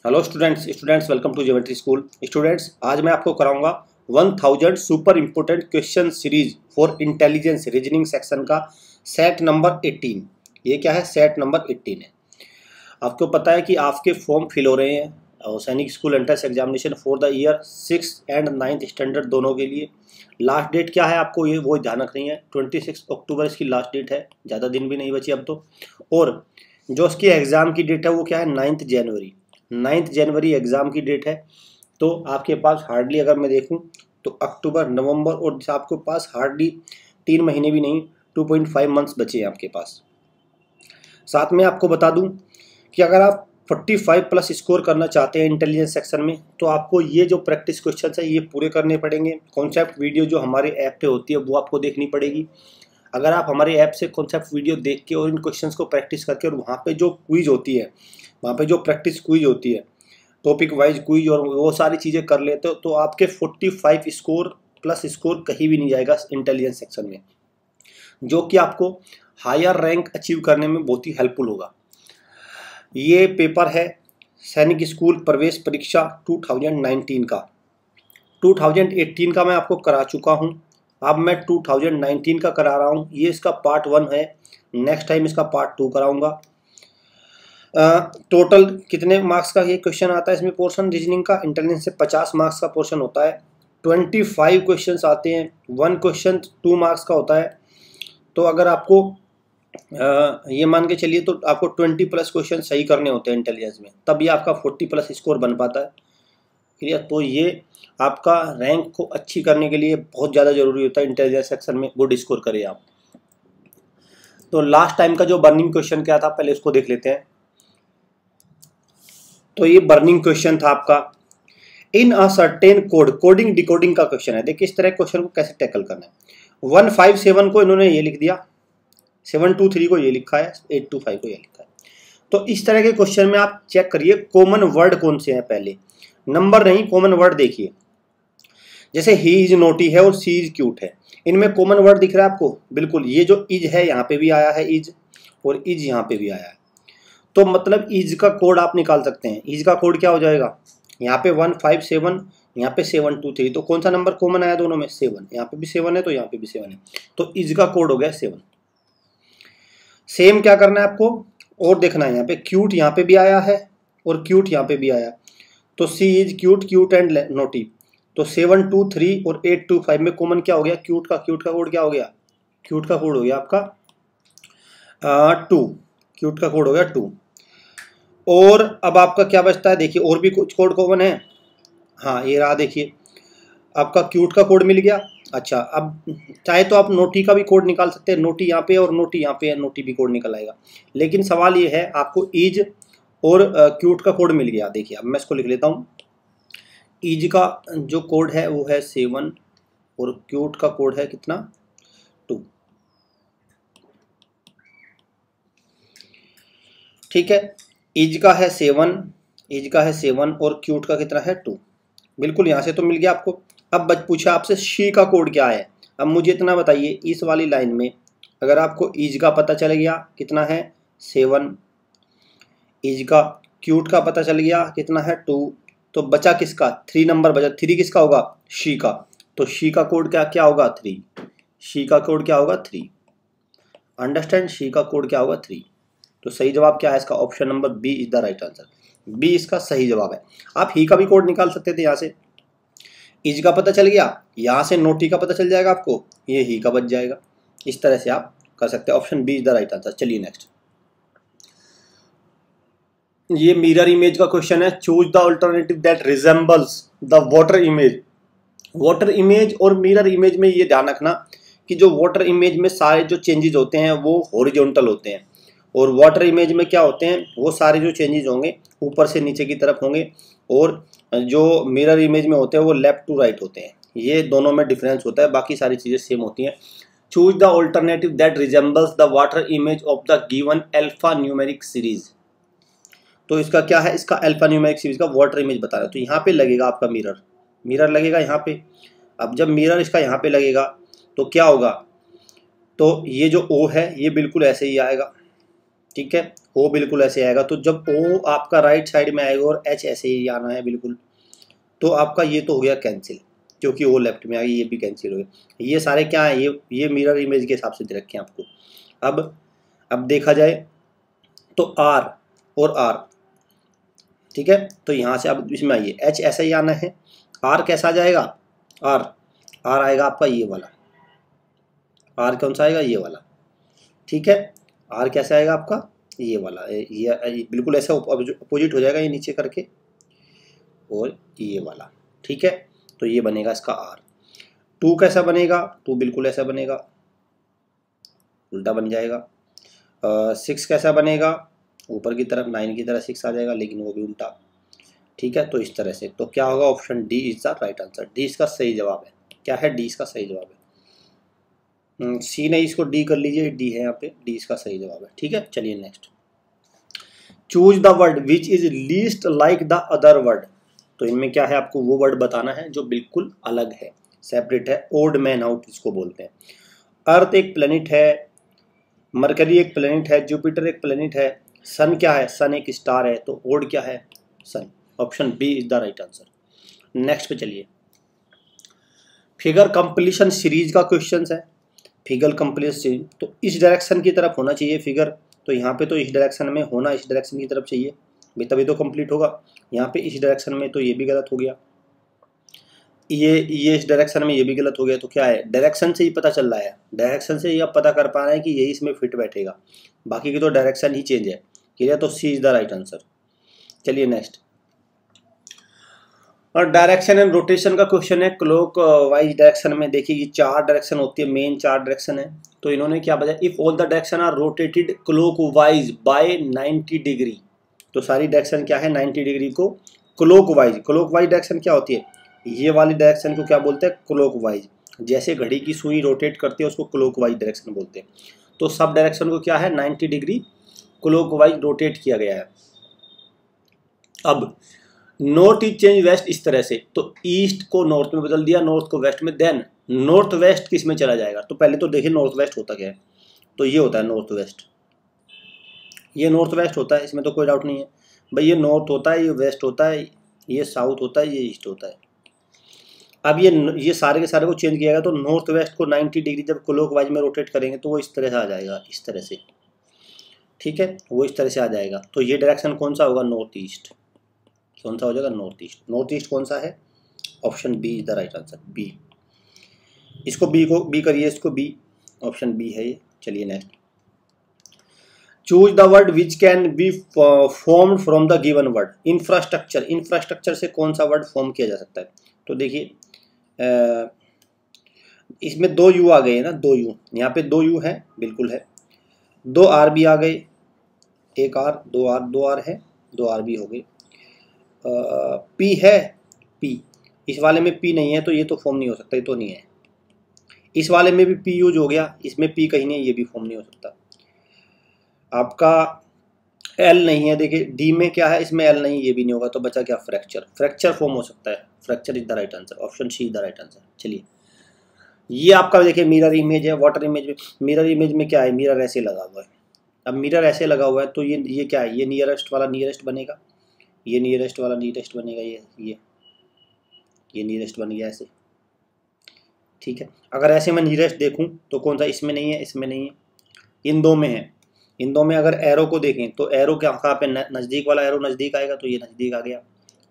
Hello students welcome to geometry school. Students, आज मैं आपको कराऊंगा 1000 super important question series for intelligence reasoning section का सेट नंबर 18। ये क्या है? सेट नंबर 18 है। आपको पता है कि आपके फॉर्म फिल हो रहे हैं और सैनिक school entrance examination for the year 6th and 9th standard दोनों के लिए। लास्ट डेट क्या है आपको ये वो ध्यान रखनी है। 26 अक्टूबर इसकी लास्ट डेट है, ज़्यादा दिन भी नहीं बची अब तो। और जो उसकी एग्ज़ाम की डेट है वो क्या है? 9 जनवरी। 9 जनवरी एग्ज़ाम की डेट है। तो आपके पास हार्डली अगर मैं देखूं तो अक्टूबर, नवंबर और आपके पास हार्डली 3 महीने भी नहीं, 2.5 मंथ्स बचे हैं आपके पास। साथ में आपको बता दूं कि अगर आप 45 प्लस स्कोर करना चाहते हैं इंटेलिजेंस सेक्शन में तो आपको ये जो प्रैक्टिस क्वेश्चन है ये पूरे करने पड़ेंगे। कॉन्सेप्ट वीडियो जो हमारे ऐप पे होती है वो आपको देखनी पड़ेगी। अगर आप हमारे ऐप से कॉन्सेप्ट वीडियो देख के और इन क्वेश्चंस को प्रैक्टिस करके और वहाँ पे जो क्विज होती है, वहाँ पे जो प्रैक्टिस क्विज होती है, टॉपिक वाइज क्विज और वो सारी चीज़ें कर लेते हो तो आपके 45 स्कोर प्लस स्कोर कहीं भी नहीं जाएगा इंटेलिजेंस सेक्शन में, जो कि आपको हायर रैंक अचीव करने में बहुत ही हेल्पफुल होगा। ये पेपर है सैनिक स्कूल प्रवेश परीक्षा 2019 का। 2018 का मैं आपको करा चुका हूँ, अब मैं 2019 का करा रहा हूँ। ये इसका पार्ट 1 है, नेक्स्ट टाइम इसका पार्ट 2 कराऊंगा। टोटल कितने मार्क्स का ये क्वेश्चन आता है इसमें? पोर्शन रीजनिंग का इंटेलिजेंस से 50 मार्क्स का पोर्शन होता है। 25 क्वेश्चंस आते हैं, 1 क्वेश्चन 2 मार्क्स का होता है। तो अगर आपको ये मान के चलिए तो आपको 20 प्लस क्वेश्चन सही करने होते हैं इंटेलिजेंस में, तब ये आपका 40 प्लस स्कोर बन पाता है। क्लियर? तो ये आपका रैंक को अच्छी करने के लिए बहुत ज़्यादा जरूरी होता है। इंटेलिजेंस सेक्शन में गुड स्कोर करें आप। तो लास्ट टाइम का जो बर्निंग क्वेश्चन क्या था पहले उसको देख लेते हैं। तो ये बर्निंग क्वेश्चन था आपका in a certain code, coding decoding का क्वेश्चन है। देखिए इस तरह क्वेश्चन को कैसे टैकल करना है। 157 को इन्होंने ये लिख दिया, 723 को ये लिखा है, 825 को ये लिखा है। तो इस तरह के क्वेश्चन में आप चेक करिए कॉमन वर्ड कौन से हैं। पहले नंबर नहीं, कॉमन वर्ड देखिए। जैसे ही इज नोटी है और सी इज क्यूट है, इनमें कॉमन वर्ड दिख रहा है आपको? बिल्कुल, ये जो इज है यहाँ पे भी आया है इज, और इज यहाँ पे भी आया है। तो मतलब इज का कोड आप निकाल सकते हैं। इज का कोड क्या हो जाएगा? यहाँ पे 157, यहाँ पे 723। तो कौन सा नंबर कॉमन आया दोनों में? 7। यहाँ पे भी 7 है तो यहाँ पे भी 7 है, तो इज का कोड हो गया 7। सेम क्या करना है आपको और देखना है, यहाँ पे क्यूट यहाँ पे भी आया है और क्यूट यहाँ पे भी आया। तो she is cute, cute and naughty. तो 723 और 825 में कॉमन क्या हो गया? क्यूट का कोड क्या हो गया? क्यूट का कोड हो गया आपका 2। क्यूट का कोड हो गया 2। और अब आपका क्या बचता है? देखिए और भी कुछ कोड कॉमन है। हाँ ये रहा, देखिए आपका क्यूट का कोड मिल गया। अच्छा, अब चाहे तो आप नोटी का भी कोड निकाल सकते हैं। नोटी यहाँ पे और नोटी यहाँ पे है, नोटी भी कोड निकल आएगा। लेकिन सवाल ये है आपको इज और क्यूट का कोड मिल गया। देखिए अब मैं इसको लिख लेता हूँ। इज का जो कोड है वो है 7 और क्यूट का कोड है कितना? 2। ठीक है, इज का है 7, इज का है 7 और क्यूट का कितना है? 2। बिल्कुल यहाँ से तो मिल गया आपको। अब पूछा आपसे शी का कोड क्या है। अब मुझे इतना बताइए, इस वाली लाइन में अगर आपको इज का पता चल गया कितना है? 7, इज का क्यूट का पता चल गया कितना है? 2। तो बचा किसका? 3 नंबर बचा। 3 किसका होगा? शी का। तो शी का कोड क्या होगा? 3। शी का कोड क्या होगा? 3। अंडरस्टैंड? शी का कोड क्या होगा? 3। तो सही जवाब क्या है इसका? Option number B is the right answer. B इसका सही जवाब है। आप ही का भी कोड निकाल सकते थे। यहाँ से इज का पता चल गया, यहाँ से नोटी का पता चल जाएगा आपको, ये ही का बच जाएगा। इस तरह से आप कर सकते हैं। Option B is the right answer. चलिए नेक्स्ट, ये मिरर इमेज का क्वेश्चन है। Choose the alternative that resembles the water image. Water image और मिरर इमेज में ये ध्यान रखना कि जो वाटर इमेज में सारे जो चेंजेस होते हैं वो हॉरिजॉन्टल होते हैं, और वाटर इमेज में क्या होते हैं? वो सारे जो चेंजेस होंगे ऊपर से नीचे की तरफ होंगे, और जो मिरर इमेज में होते हैं वो लेफ्ट टू राइट होते हैं। ये दोनों में डिफरेंस होता है, बाकी सारी चीज़ें सेम होती हैं। Choose the alternative that resembles the water image of the given alpha numeric series. तो इसका क्या है? इसका अल्फा न्यूमेरिक सीरीज का वाटर इमेज बता रहा है। तो यहाँ पे लगेगा आपका मिरर लगेगा यहाँ पे। अब जब मिरर इसका यहाँ पे लगेगा तो क्या होगा? तो ये जो ओ है ये बिल्कुल ऐसे ही आएगा। ठीक है, ओ बिल्कुल ऐसे आएगा, तो जब ओ आपका राइट साइड में आएगा और एच ऐसे ही आना है बिल्कुल, तो आपका ये तो हो गया कैंसिल, क्योंकि ओ लेफ्ट में आ गई, ये भी कैंसिल हो गया। ये सारे क्या है, ये मिरर इमेज के हिसाब से दे रखे हैं आपको। अब देखा जाए तो आर और आर, ठीक है, तो यहाँ से अब इसमें आइए, एच ऐसा ही आना है, आर कैसा आ जाएगा, आर आर आएगा आपका ये वाला, आर कौन सा आएगा, ये वाला, ठीक है, आर कैसा आएगा आपका ये वाला, ये बिल्कुल ऐसा अपोजिट हो जाएगा ये नीचे करके, और ये वाला, ठीक है, तो ये बनेगा इसका आर। टू कैसा बनेगा, टू बिल्कुल ऐसा बनेगा, उल्टा बन जाएगा। 6 कैसा बनेगा, ऊपर की तरफ 9 की तरह 6 आ जाएगा, लेकिन वो भी उल्टा, ठीक है, तो इस तरह से। तो क्या होगा, option D is the right answer, D इसका सही जवाब है। क्या है, डी इसका सही जवाब है। सी नहीं, इसको डी कर लीजिए, डी है यहाँ पे, डी इसका सही जवाब है, ठीक है। चलिए next, choose the word which is least like the other word. तो इनमें क्या है, आपको वो वर्ड बताना है जो बिल्कुल अलग है, सेपरेट है, ओड मैन आउट इसको बोलते हैं। अर्थ एक प्लेनेट है, मरकरी एक प्लेनेट है, जुपिटर एक प्लेनेट है, सन क्या है, सन एक स्टार है, तो ओड क्या है, sun. Option B is the right answer. Next पे चलिए, फिगर कंप्लीशन सीरीज का क्वेश्चन है। फिगर कंप्लीशन सीरीज, तो इस डायरेक्शन की तरफ होना चाहिए फिगर, तो यहाँ पे तो इस डायरेक्शन में होना, इस डायरेक्शन की तरफ चाहिए भाई, तभी तो कंप्लीट होगा। यहाँ पे इस डायरेक्शन में, तो ये भी गलत हो गया, ये इस डायरेक्शन में ये भी गलत हो गया। तो क्या है, डायरेक्शन से ही पता चल रहा है, डायरेक्शन से ही आप पता कर पा रहे हैं कि यही इसमें फिट बैठेगा, बाकी की तो डायरेक्शन ही चेंज है, क्लियर। तो she is the right answer. चलिए नेक्स्ट, और डायरेक्शन एंड रोटेशन का क्वेश्चन है। क्लॉक वाइज डायरेक्शन में देखिए, ये 4 डायरेक्शन होती है, मेन 4 डायरेक्शन है। तो इन्होंने क्या बताया, if all the direction are rotated clockwise by 90 डिग्री। तो सारी डायरेक्शन क्या है, 90 डिग्री को क्लॉक वाइज डायरेक्शन क्या होती है, ये वाली डायरेक्शन को क्या बोलते हैं, क्लॉक वाइज। जैसे घड़ी की सुई रोटेट करती है उसको क्लॉक वाइज डायरेक्शन बोलते हैं। तो सब डायरेक्शन को क्या है, 90 डिग्री क्लॉक वाइज रोटेट किया गया है। अब नॉर्थ ईस्ट चेंज वेस्ट इस तरह से, तो ईस्ट को नॉर्थ में बदल दिया, नॉर्थ को वेस्ट में, देन नॉर्थ वेस्ट किस में चला जाएगा। तो पहले तो देखिए नॉर्थ वेस्ट होता क्या है, तो ये होता है नॉर्थ वेस्ट, ये नॉर्थ वेस्ट होता है, इसमें तो कोई डाउट नहीं है भाई, ये नॉर्थ होता है, ये वेस्ट होता है, ये साउथ होता है, ये ईस्ट होता है। अब ये सारे के सारे को चेंज किया गया, तो नॉर्थ वेस्ट को 90 डिग्री जब क्लॉक वाइज में रोटेट करेंगे तो वो इस तरह से आ जाएगा, इस तरह से, ठीक है, वो इस तरह से आ जाएगा। तो ये डायरेक्शन कौन सा होगा, नॉर्थ ईस्ट, कौन सा हो जाएगा, नॉर्थ ईस्ट। नॉर्थ ईस्ट कौन सा है, option B is the right answer, B. इसको बी करिए, इसको बी, ऑप्शन बी है ये। चलिए next, choose the word which can be formed from the given word. Infrastructure, infrastructure से कौन सा वर्ड फॉर्म किया जा सकता है। तो देखिए इसमें 2 यू आ गए हैं ना, 2 यू, यहाँ पे 2 यू है, बिल्कुल है, 2 आर भी आ गए, एक आर, 2 आर है, 2 आर भी हो गए। पी है, पी, इस वाले में पी नहीं है, तो ये तो फॉर्म नहीं हो सकता, ये तो नहीं है। इस वाले में भी पी यूज हो गया, इसमें पी कहीं नहीं, ये भी फॉर्म नहीं हो सकता। आपका एल नहीं है, देखिए डी में क्या है, इसमें एल नहीं, ये भी नहीं होगा, तो बचा क्या, फ्रैक्चर, फ्रैक्चर फॉर्म हो सकता है, fracture is the right answer, option C is the right answer. चलिए, ये आपका देखिए मिरर इमेज है, वाटर इमेज में, मिरर इमेज में क्या है, मिरर ऐसे लगा हुआ है। अब मिरर ऐसे लगा हुआ है, तो ये क्या है, ये नियरेस्ट वाला नियरेस्ट बनेगा, ये नियरेस्ट वाला नियरेस्ट बनेगा, ये नियरेस्ट बन गया ऐसे, ठीक है। अगर ऐसे मैं नियरेस्ट देखूं तो कौन सा, इसमें नहीं है, इसमें नहीं है, इन 2 में है। इन 2 में अगर एरो को देखें तो एरो क्या, कहाँ पे, नज़दीक वाला एरो नज़दीक आएगा, तो ये नज़दीक आ गया,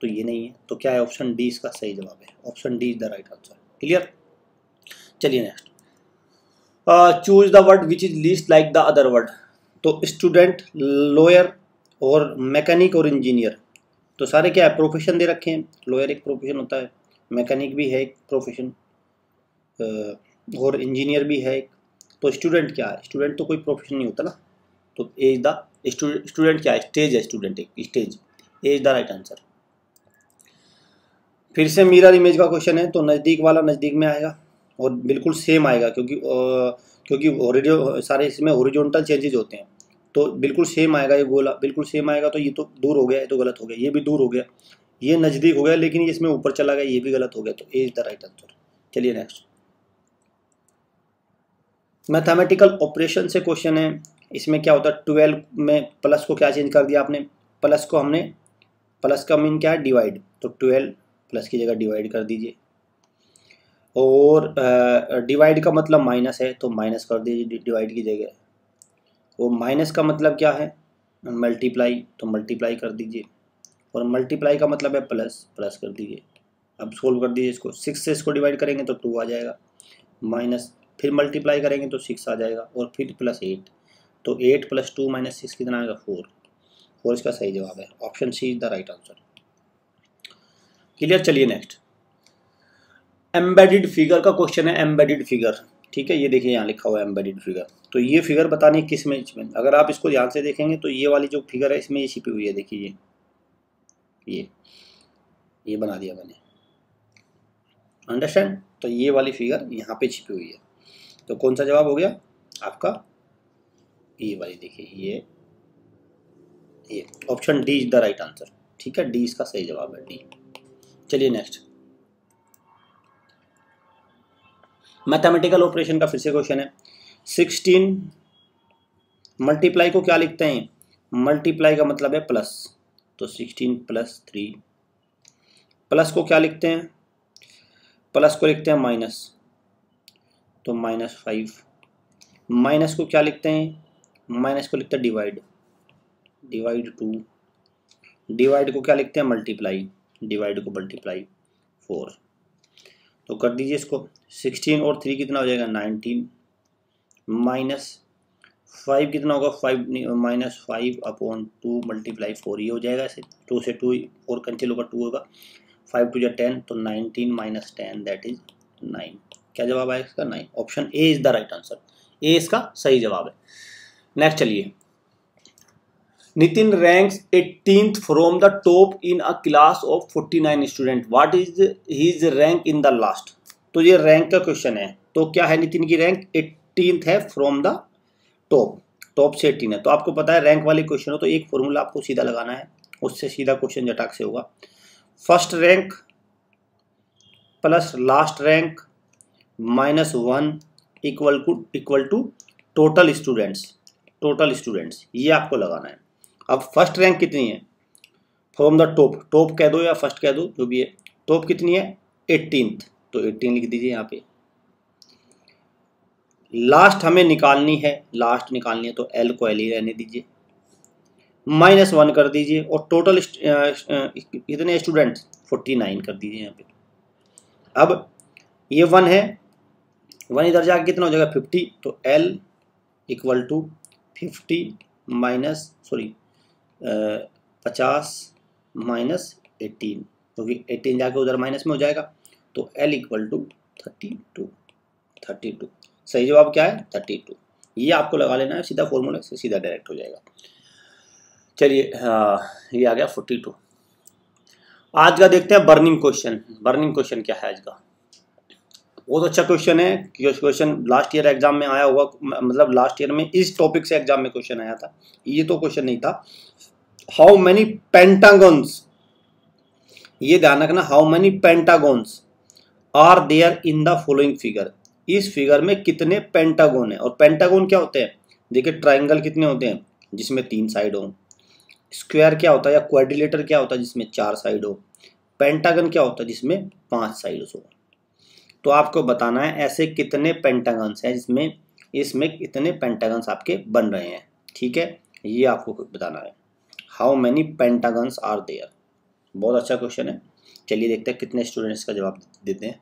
तो ये नहीं है। तो क्या है, ऑप्शन डी इसका सही जवाब है, option D is the right answer, clear. चलिए next, choose the word which is least like the other word. तो स्टूडेंट, लॉयर और मैकेनिक और इंजीनियर, तो सारे क्या है, प्रोफेशन दे रखे हैं। लॉयर एक प्रोफेशन होता है, मैकेनिक भी है एक प्रोफेशन, और इंजीनियर भी है एक। तो स्टूडेंट क्या है, स्टूडेंट तो कोई प्रोफेशन नहीं होता ना, तो ए इज द स्टूडेंट क्या है, स्टेज है, स्टूडेंट एक stage, A is the right answer. फिर से मिरर इमेज का क्वेश्चन है, तो नज़दीक वाला नज़दीक में आएगा और बिल्कुल सेम आएगा, क्योंकि सारे इसमें हॉरिजॉन्टल चेंजेज होते हैं, तो बिल्कुल सेम आएगा, ये गोला बिल्कुल सेम आएगा। तो ये तो दूर हो गया, ये तो गलत हो गया, ये भी दूर हो गया, ये नज़दीक हो गया, लेकिन ये इसमें ऊपर चला गया, ये भी गलत हो गया, तो ए इज द राइट आंसर। चलिए नेक्स्ट, मैथमेटिकल ऑपरेशन से क्वेश्चन है। इसमें क्या होता है 12 में प्लस को क्या चेंज कर दिया आपने, प्लस को हमने, प्लस का मीन क्या है डिवाइड, तो 12 प्लस की जगह डिवाइड कर दीजिए, और डिवाइड का मतलब माइनस है तो माइनस कर दीजिए डिवाइड की जगह, वो माइनस का मतलब क्या है मल्टीप्लाई, तो मल्टीप्लाई कर दीजिए, और मल्टीप्लाई का मतलब है प्लस, प्लस कर दीजिए। अब सोल्व कर दीजिए इसको, 6 से इसको डिवाइड करेंगे तो 2 आ जाएगा, माइनस फिर मल्टीप्लाई करेंगे तो 6 आ जाएगा, और फिर प्लस 8, तो 8 + 2 - 6 कितना आएगा 4 इसका सही जवाब है, option C is the right answer. Clear. चलिए नेक्स्ट, एम्बेडेड फिगर का क्वेश्चन है, एम्बेडेड फिगर, ठीक है, ये देखिए यहाँ लिखा हुआ है एम्बेडेड फिगर। तो ये फिगर बतानी है किस में, इसमें अगर आप इसको ध्यान से देखेंगे तो ये वाली जो फिगर है इसमें ये छिपी हुई है, देखिए ये बना दिया मैंने, अंडरस्टैंड। तो ये वाली फिगर यहाँ पे छिपी हुई है, तो कौन सा जवाब हो गया आपका, ये वाली, देखिए ये option D is the right answer, ठीक है, डी इसका सही जवाब है, डी। चलिए नेक्स्ट, मैथमेटिकल ऑपरेशन का फिर से क्वेश्चन है। 16 मल्टीप्लाई को क्या लिखते हैं, मल्टीप्लाई का मतलब है प्लस, तो 16 + 3, प्लस को क्या लिखते हैं, प्लस को लिखते हैं माइनस, तो -5, माइनस को क्या लिखते हैं, माइनस को लिखते हैं डिवाइड, डिवाइड 2, डिवाइड को क्या लिखते हैं मल्टीप्लाई, डिवाइड को मल्टीप्लाई 4, तो कर दीजिए इसको, 16 और 3 कितना हो जाएगा 19, -5 कितना होगा 5 -5/2 × 4, ये हो जाएगा ऐसे, 2 से 2 और कैंसिल होगा, 2 होगा, 5 × 2 = 10, तो 19 - 10 दैट इज 9, क्या जवाब आएगा इसका 9, option A is the right answer, A इसका सही जवाब है। नेक्स्ट चलिए, Nitin ranks 18th from the top in a class of 49 student, what is his rank in the last. तो ये रैंक का क्वेश्चन है, तो क्या है नितिन की रैंक 18th है फ्रॉम द टॉप, टॉप से 18 है, तो आपको पता है रैंक वाले क्वेश्चन हो तो एक फॉर्मूला आपको सीधा लगाना है, उससे सीधा क्वेश्चन झटाक से होगा, first rank plus last rank -1 equal to total students, ये आपको लगाना है। अब फर्स्ट रैंक कितनी है फ्रॉम द टॉप कह दो या फर्स्ट कह दो जो भी है, टॉप कितनी है 18th, तो 18 लिख दीजिए यहाँ पे। लास्ट हमें निकालनी है, लास्ट निकालनी है तो एल को एल ही रहने दीजिए, -1 कर दीजिए, और टोटल कितने स्टूडेंट्स 49 कर दीजिए यहाँ पे। अब ये 1 है, 1 इधर जाके कितना हो जाएगा 50, तो एल इक्वल टू 50 50 -18, क्योंकि 18 जाके उधर माइनस में हो जाएगा, तो एल इक्वल टू 32, सही जवाब क्या है 32, ये आपको लगा लेना है, सीधा फॉर्मूला से सीधा डायरेक्ट हो जाएगा। चलिए ये आ गया 42। आज का देखते हैं बर्निंग क्वेश्चन क्या है आज का, बहुत अच्छा क्वेश्चन है, क्वेश्चन लास्ट ईयर एग्जाम में आया हुआ, मतलब लास्ट ईयर में इस टॉपिक से एग्जाम में क्वेश्चन आया था, ये तो क्वेश्चन नहीं था। हाउ मैनी पेंटागन्स, ये ध्यान रखना, how many pentagons are there in the following figure, इस फिगर में कितने पेंटागन है, और पेंटागन क्या होते हैं, देखिए ट्राइंगल कितने होते हैं जिसमें 3 साइड हो, स्क्वायर क्या होता है या क्वाड्रिलेटर क्या होता है जिसमें 4 साइड हो, पेंटागन क्या होता है जिसमें 5 साइड हो। तो आपको बताना है ऐसे कितने पेंटागन्स हैं जिसमें, इसमें कितने पेंटागन्स आपके बन रहे हैं, ठीक है, ये आपको बताना है, how many pentagons are there, बहुत अच्छा क्वेश्चन है। चलिए देखते हैं कितने स्टूडेंट्स का जवाब देते हैं।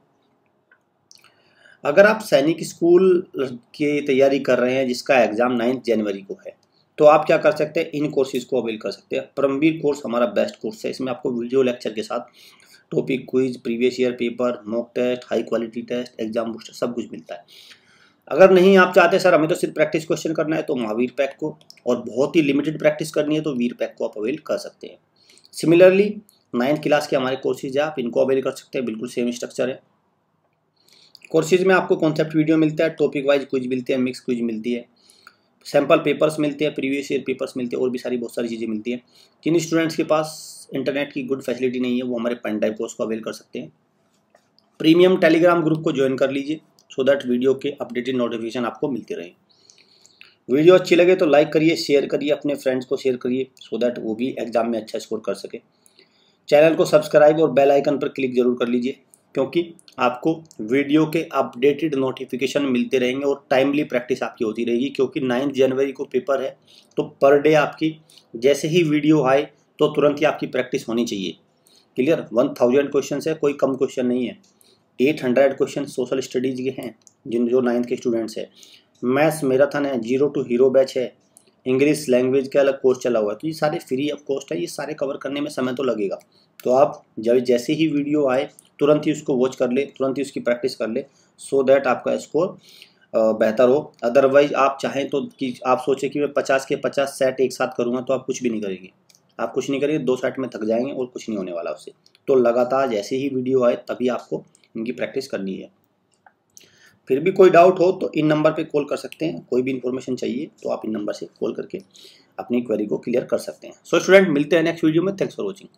अगर आप सैनिक स्कूल की तैयारी कर रहे हैं जिसका एग्जाम 9 जनवरी को है, तो आप क्या कर सकते हैं, इन कोर्सेज को अवेल कर सकते हैं। परमवीर कोर्स हमारा बेस्ट कोर्स है, इसमें आपको वीडियो लेक्चर के साथ topic quiz, previous year paper, mock test, high quality test, exam booster सब कुछ मिलता है। अगर नहीं आप चाहते सर हमें तो सिर्फ प्रैक्टिस क्वेश्चन करना है, तो महावीर पैक को, और बहुत ही लिमिटेड प्रैक्टिस करनी है तो वीर पैक को आप अवेल कर सकते हैं। सिमिलरली 9th क्लास के हमारे कोर्सेज है, आप इनको अवेल कर सकते हैं, बिल्कुल सेम स्ट्रक्चर है। कोर्सेज में आपको कॉन्सेप्ट वीडियो मिलता है, टॉपिक वाइज क्विज मिलते हैं, मिक्स क्विज मिलती है, सैम्पल पेपर्स मिलते हैं, प्रीवियस ईयर पेपर्स मिलते हैं, और भी सारी बहुत सारी चीज़ें मिलती हैं। जिन स्टूडेंट्स के पास इंटरनेट की गुड फैसिलिटी नहीं है वो हमारे पेन ड्राइव कोर्स को अवेल कर सकते हैं। प्रीमियम टेलीग्राम ग्रुप को ज्वाइन कर लीजिए, सो दैट वीडियो के अपडेटेड नोटिफिकेशन आपको मिलते रहे। वीडियो अच्छी लगे तो लाइक करिए, शेयर करिए, अपने फ्रेंड्स को शेयर करिए सो दैट वो भी एग्जाम में अच्छा स्कोर कर सके। चैनल को सब्सक्राइब और बेल आइकन पर क्लिक जरूर कर लीजिए, क्योंकि आपको वीडियो के अपडेटेड नोटिफिकेशन मिलते रहेंगे और टाइमली प्रैक्टिस आपकी होती रहेगी, क्योंकि 9 जनवरी को पेपर है। तो पर डे आपकी जैसे ही वीडियो आए तो तुरंत ही आपकी प्रैक्टिस होनी चाहिए। क्लियर? 1000 क्वेश्चन है, कोई कम क्वेश्चन नहीं है। 800 क्वेश्चन सोशल स्टडीज के हैं जो 9th के स्टूडेंट्स है। मैथ्स मैराथन है, 0 to हीरो बैच है, इंग्लिश लैंग्वेज का अलग कोर्स चला हुआ है। तो ये सारे फ्री ऑफ कॉस्ट है, ये सारे कवर करने में समय तो लगेगा। तो आप जब जैसे ही वीडियो आए तुरंत ही उसको वॉच कर ले, तुरंत ही उसकी प्रैक्टिस कर ले, सो दैट आपका स्कोर बेहतर हो। अदरवाइज आप चाहें तो कि आप सोचें कि मैं 50 के 50 सेट एक साथ करूँगा, तो आप कुछ भी नहीं करेंगे। आप कुछ नहीं करेंगे, 2 सेट में थक जाएंगे और कुछ नहीं होने वाला उससे। तो लगातार जैसे ही वीडियो आए तभी आपको इनकी प्रैक्टिस करनी है। फिर भी कोई डाउट हो तो इन नंबर पे कॉल कर सकते हैं। कोई भी इन्फॉर्मेशन चाहिए तो आप इन नंबर से कॉल करके अपनी क्वेरी को क्लियर कर सकते हैं। सो स्टूडेंट, मिलते हैं नेक्स्ट वीडियो में। Thanks for watching.